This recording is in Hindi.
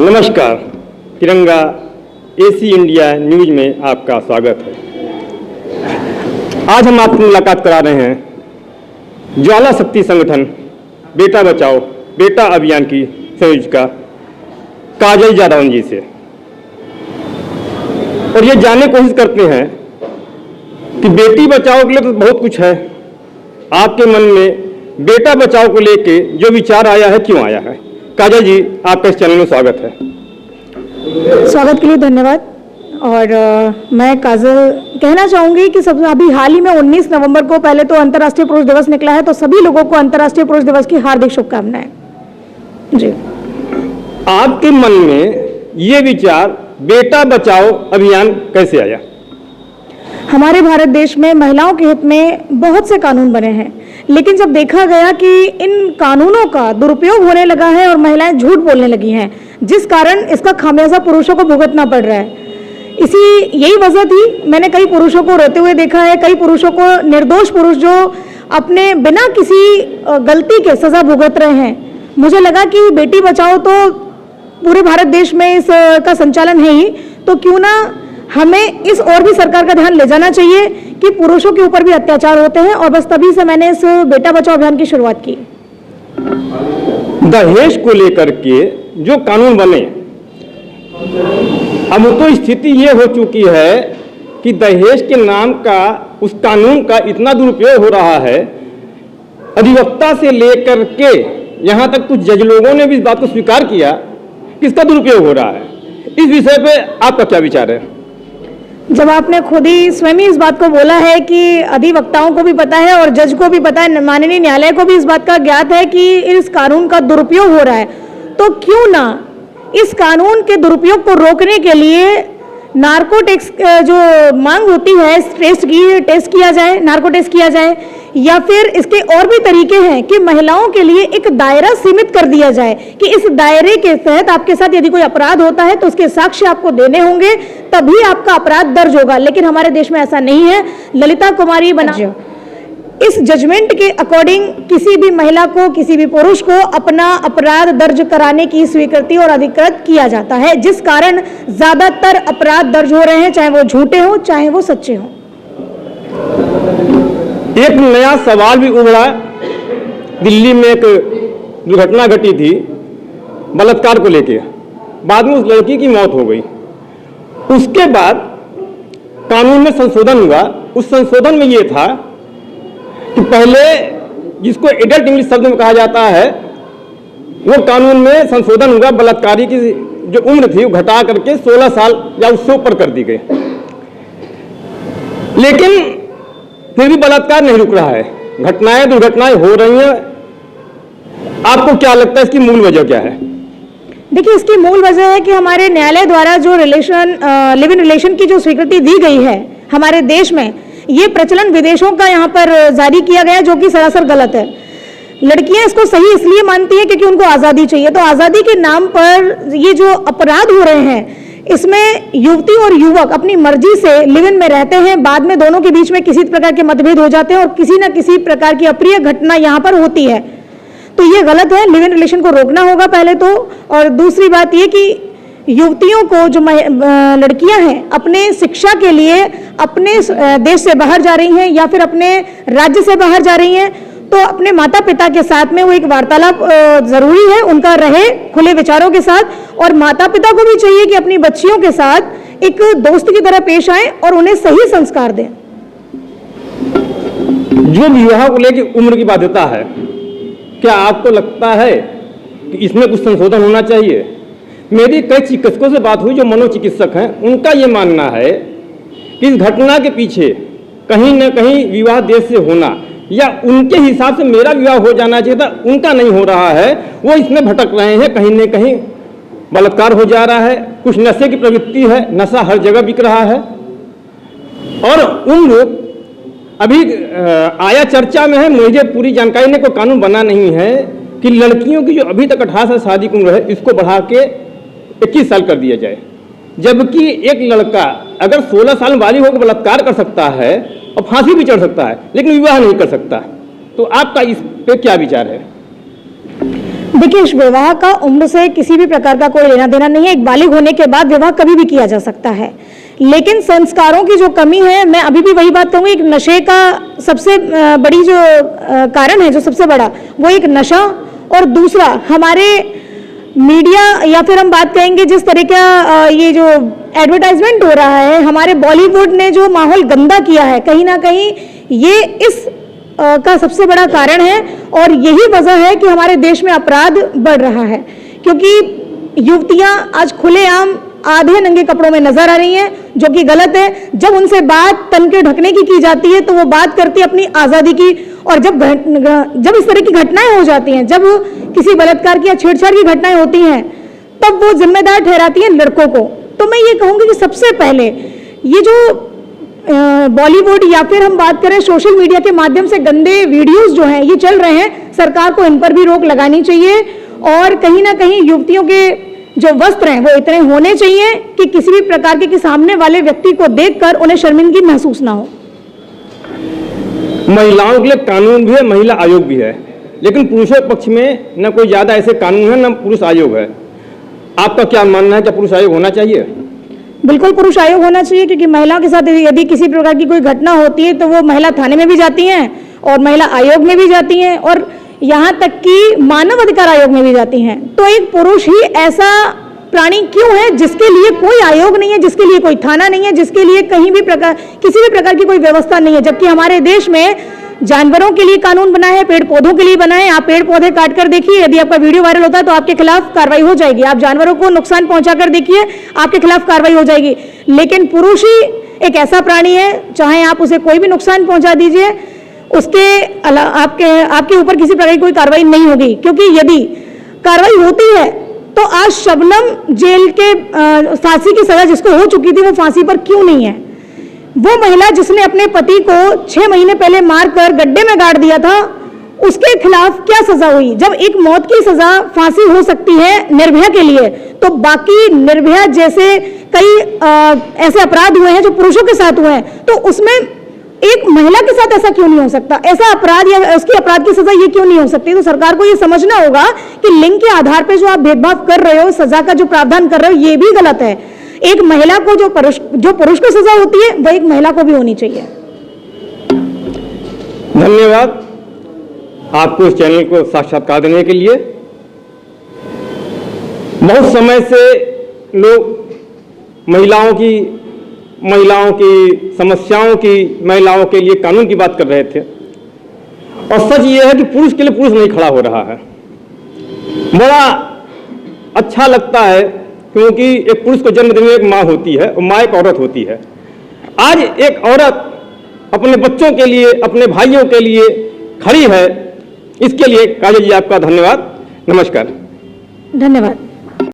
नमस्कार, तिरंगा एसी इंडिया न्यूज में आपका स्वागत है। आज हम आपको मुलाकात करा रहे हैं ज्वाला शक्ति संगठन बेटा बचाओ बेटा अभियान की संयोजिका काजल जादौन जी से, और ये जानने की कोशिश करते हैं कि बेटी बचाओ के लिए तो बहुत कुछ है, आपके मन में बेटा बचाओ को लेके जो विचार आया है, क्यों आया है? काजल जी, आपका इस चैनल में स्वागत है। स्वागत के लिए धन्यवाद। और मैं काजल कहना चाहूँगी कि सब अभी हाल ही में 19 नवंबर को पहले तो अंतर्राष्ट्रीय पुरुष दिवस निकला है, तो सभी लोगों को अंतर्राष्ट्रीय पुरुष दिवस की हार्दिक शुभकामनाएं। जी, आपके मन में ये विचार बेटा बचाओ अभियान कैसे आया? हमारे भारत देश में महिलाओं के हित में बहुत से कानून बने हैं, लेकिन जब देखा गया कि इन कानूनों का दुरुपयोग होने लगा है और महिलाएं झूठ बोलने लगी हैं, जिस कारण इसका खामियाजा पुरुषों को भुगतना पड़ रहा है, यही वजह थी। मैंने कई पुरुषों को रोते हुए देखा है, कई पुरुषों को, निर्दोष पुरुष जो अपने बिना किसी गलती के सजा भुगत रहे हैं। मुझे लगा कि बेटी बचाओ तो पूरे भारत देश में इसका संचालन है ही, तो क्यों ना हमें इस और भी सरकार का ध्यान ले जाना चाहिए कि पुरुषों के ऊपर भी अत्याचार होते हैं, और बस तभी से मैंने इस बेटा बचाओ अभियान की शुरुआत की। दहेज को लेकर के जो कानून बने, अब तो स्थिति ये हो चुकी है कि दहेज के नाम का उस कानून का इतना दुरुपयोग हो रहा है, अधिवक्ता से लेकर के यहाँ तक कुछ जज लोगों ने भी इस बात को स्वीकार किया कि इसका दुरुपयोग हो रहा है। इस विषय पे आपका क्या विचार है? जब आपने खुद ही स्वयं ही इस बात को बोला है कि अधिवक्ताओं को भी पता है और जज को भी पता है, माननीय न्यायालय को भी इस बात का ज्ञात है कि इस कानून का दुरुपयोग हो रहा है, तो क्यों ना इस कानून के दुरुपयोग को रोकने के लिए नार्को टेस्ट जो मांग होती है, टेस्ट किया जाए, नार्को टेस्ट किया जाए, या फिर इसके और भी तरीके हैं कि महिलाओं के लिए एक दायरा सीमित कर दिया जाए कि इस दायरे के तहत आपके साथ यदि कोई अपराध होता है तो उसके साक्ष्य आपको देने होंगे, तभी आपका अपराध दर्ज होगा। लेकिन हमारे देश में ऐसा नहीं है। ललिता कुमारी बना इस जजमेंट के अकॉर्डिंग किसी भी महिला को, किसी भी पुरुष को अपना अपराध दर्ज कराने की स्वीकृति और अधिकृत किया जाता है, जिस कारण ज्यादातर अपराध दर्ज हो रहे हैं, चाहे वो झूठे हो चाहे वो सच्चे हो। एक नया सवाल भी उभरा। दिल्ली में एक दुर्घटना घटी थी बलात्कार को लेके, बाद में उस लड़की की मौत हो गई। उसके बाद कानून में संशोधन हुआ। उस संशोधन में ये था कि पहले जिसको एडल्ट इंग्लिश शब्द में कहा जाता है, वो कानून में संशोधन हुआ, बलात्कारी की जो उम्र थी वो घटा करके 16 साल या उससे ऊपर कर दी गई। लेकिन फिर भी बलात्कार नहीं रुक रहा है, घटनाएं दुर्घटनाएं हो रही हैं। आपको क्या लगता है इसकी मूल वजह क्या है? देखिए, इसकी मूल वजह है कि हमारे न्यायालय द्वारा जो लिव इन रिलेशन की जो स्वीकृति दी गई है हमारे देश में, ये प्रचलन विदेशों का यहाँ पर जारी किया गया, जो कि सरासर गलत है। लड़कियां इसको सही इसलिए मानती हैं क्योंकि उनको आज़ादी चाहिए, तो आज़ादी के नाम पर ये जो अपराध हो रहे हैं, इसमें युवती और युवक अपनी मर्जी से लिव इन में रहते हैं, बाद में दोनों के बीच में किसी प्रकार के मतभेद हो जाते हैं और किसी न किसी प्रकार की अप्रिय घटना यहाँ पर होती है। तो ये गलत है, लिव इन रिलेशन को रोकना होगा पहले तो। और दूसरी बात ये कि युवतियों को, जो लड़कियां हैं, अपने शिक्षा के लिए अपने देश से बाहर जा रही हैं या फिर अपने राज्य से बाहर जा रही हैं, तो अपने माता पिता के साथ में वो एक वार्तालाप जरूरी है, उनका रहे खुले विचारों के साथ। और माता पिता को भी चाहिए कि अपनी बच्चियों के साथ एक दोस्त की तरह पेश आए और उन्हें सही संस्कार दें। जो विवाह को लेकर उम्र की बाध्यता है, क्या आपको लगता है कि इसमें कुछ संशोधन होना चाहिए? मेरी कई चिकित्सकों से बात हुई जो मनोचिकित्सक हैं, उनका ये मानना है कि इस घटना के पीछे कहीं ना कहीं विवाह देश से होना, या उनके हिसाब से मेरा विवाह हो जाना चाहिए था, उनका नहीं हो रहा है, वो इसमें भटक रहे हैं। कहीं न कहीं बलात्कार हो जा रहा है, कुछ नशे की प्रवृत्ति है, नशा हर जगह बिक रहा है। और उम्र अभी आया चर्चा में है, मुझे पूरी जानकारी ने कोई कानून बना नहीं है कि लड़कियों की जो अभी तक 18 साल शादी की उम्र है, इसको बढ़ा के 21 साल कर दिया जाए। जबकि एक लड़का अगर 16 साल बालिग होकर बलात्कार कर सकता है और फांसी भी चढ़ सकता है, लेकिन विवाह नहीं कर सकता। तो आपका इस पे क्या विचार है? देखिए, इस विवाह का उम्र से किसी भी प्रकार का कोई लेना देना नहीं है। एक बालिग होने के बाद विवाह कभी भी किया जा सकता है, लेकिन संस्कारों की जो कमी है, मैं अभी भी वही बात कहूँगी, एक नशे का सबसे बड़ी जो कारण है, जो सबसे बड़ा, वो एक नशा, और दूसरा हमारे मीडिया, या फिर हम बात कहेंगे जिस तरह का ये जो एडवर्टाइजमेंट हो रहा है, हमारे बॉलीवुड ने जो माहौल गंदा किया है, कहीं ना कहीं ये इस का सबसे बड़ा कारण है। और यही वजह है कि हमारे देश में अपराध बढ़ रहा है, क्योंकि युवतियां आज खुलेआम आधे नंगे कपड़ों में नजर आ रही हैं, जो कि गलत है। जब उनसे बात तन के ढकने की जाती है तो वो बात करती है अपनी आज़ादी की, और जब इस तरह की घटनाएं हो जाती हैं, जब किसी बलात्कार की या छेड़छाड़ की घटनाएं होती हैं, तब वो जिम्मेदार ठहराती हैं लड़कों को। तो मैं ये कहूँगी कि सबसे पहले ये जो बॉलीवुड या फिर हम बात करें सोशल मीडिया के माध्यम से गंदे वीडियोस जो हैं ये चल रहे हैं, सरकार को इन पर भी रोक लगानी चाहिए। और कहीं ना कहीं युवतियों के जो वस्त्र हैं वो इतने होने चाहिए कि किसी भी प्रकार के सामने वाले व्यक्ति को देखकर उन्हें शर्मिंदगी महसूस ना हो। महिलाओं के लिए कानून भी है, महिला आयोग भी है, लेकिन पुरुषों के पक्ष में न कोई ज़्यादा ऐसे कानून है, न पुरुष आयोग है। आपका क्या मानना है, क्या पुरुष आयोग होना चाहिए? बिल्कुल पुरुष आयोग होना चाहिए, क्योंकि महिलाओं के साथ यदि किसी प्रकार की कोई घटना होती है तो वो महिला थाने में भी जाती हैं और महिला आयोग में भी जाती हैं, और यहाँ तक कि मानव अधिकार आयोग में भी जाती हैं। तो एक पुरुष ही ऐसा प्राणी क्यों है जिसके लिए कोई आयोग नहीं है, जिसके लिए कोई थाना नहीं है, जिसके लिए कहीं भी प्रकार किसी भी प्रकार की कोई व्यवस्था नहीं है, जबकि हमारे देश में जानवरों के लिए कानून बना है, पेड़ पौधों के लिए बना है। आप पेड़ पौधे काट कर देखिए, यदि आपका वीडियो वायरल होता है तो आपके खिलाफ कार्रवाई हो जाएगी। आप जानवरों को नुकसान पहुंचा कर देखिए, आपके खिलाफ कार्रवाई हो जाएगी। लेकिन पुरुष ही एक ऐसा प्राणी है, चाहे आप उसे कोई भी नुकसान पहुंचा दीजिए, उसके आपके ऊपर किसी प्रकार की कोई कार्रवाई नहीं होगी। क्योंकि यदि कार्रवाई होती है तो आज शबनम जेल के फांसी की सजा जिसको हो चुकी थी, वो फांसी पर क्यों नहीं है? वो महिला जिसने अपने पति को 6 महीने पहले मारकर गड्ढे में गाड़ दिया था, उसके खिलाफ क्या सजा हुई? जब एक मौत की सजा फांसी हो सकती है निर्भया के लिए, तो बाकी निर्भया जैसे कई ऐसे अपराध हुए हैं जो पुरुषों के साथ हुए हैं, तो उसमें एक महिला के साथ ऐसा क्यों नहीं हो सकता? ऐसा अपराध या उसकी अपराध की सजा ये क्यों नहीं हो सकती? तो सरकार को ये समझना होगा कि लिंग के आधार पर जो आप भेदभाव कर रहे हो, सजा का जो प्रावधान कर रहे हो, ये भी गलत है। एक महिला को जो पुरुष को सजा होती है, वह एक महिला को भी होनी चाहिए। धन्यवाद आपको इस चैनल को साक्षात्कार देने के लिए। बहुत समय से लोग महिलाओं की समस्याओं की, महिलाओं के लिए कानून की बात कर रहे थे, और सच ये है कि पुरुष के लिए पुरुष नहीं खड़ा हो रहा है। बड़ा अच्छा लगता है, क्योंकि एक पुरुष को जन्म देने में एक माँ होती है, और माँ एक औरत होती है। आज एक औरत अपने बच्चों के लिए, अपने भाइयों के लिए खड़ी है, इसके लिए काजल जी आपका धन्यवाद। नमस्कार। धन्यवाद।